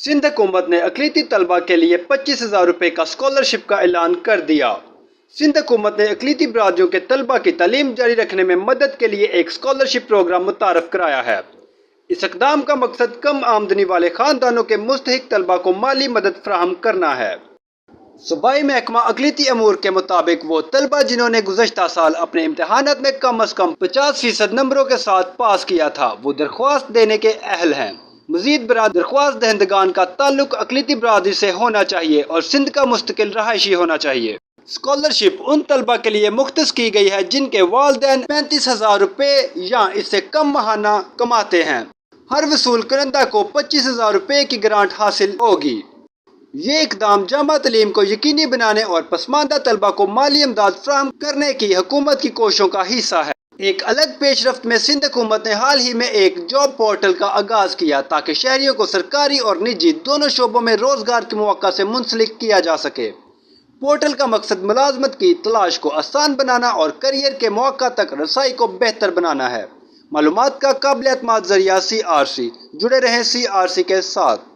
सिंध हुकूमत ने अक़लीती तलबा के लिए 25,000 रुपये का स्कॉलरशिप का ऐलान कर दिया। सिंध हुकूमत ने अक़लीती बरादरियों के तलबा की तालीम जारी रखने में मदद के लिए एक स्कॉलरशिप प्रोग्राम मुतारफ़ कराया है। इस इक़दाम का मकसद कम आमदनी वाले ख़ानदानों के मुस्तहिक़ तलबा को माली मदद फराहम करना है। सूबाई महकमा अक़लीती अमूर के मुताबिक वो तलबा जिन्होंने गुज़श्ता साल अपने इम्तहानात में कम अज़ कम 50% नंबरों के साथ पास किया था, वो दरख्वास्त देने के अहल हैं। मज़ीद बरात दरख्वास्त दहंदगान का ताल्लुक अक़लीती बरादरी से होना चाहिए और सिंध का मुस्तकिल रहायशी होना चाहिए। स्कॉलरशिप उन तलबा के लिए मुख्तस की गई है जिनके वालिदैन 35,000 रुपये या इससे कम माहाना कमाते हैं। हर वसूल करंदा को 25,000 रुपये की ग्रांट हासिल होगी। ये इक़दाम जामा तालीम को यकीनी बनाने और पसमानदा तलबा को माली इमदाद फराहम करने की हुकूमत की कोशिशों का हिस्सा है। एक अलग पेशरफ्त में सिंध हुकूमत ने हाल ही में एक जॉब पोर्टल का आगाज़ किया ताकि शहरियों को सरकारी और निजी दोनों शोबों में रोज़गार के मौक़ा से मुंसलिक किया जा सके। पोर्टल का मकसद मुलाजमत की तलाश को आसान बनाना और करियर के मौक़ा तक रसाई को बेहतर बनाना है। मालूमात का काबिल एतमाद ज़रिया CRC। जुड़े रहें CRC के साथ।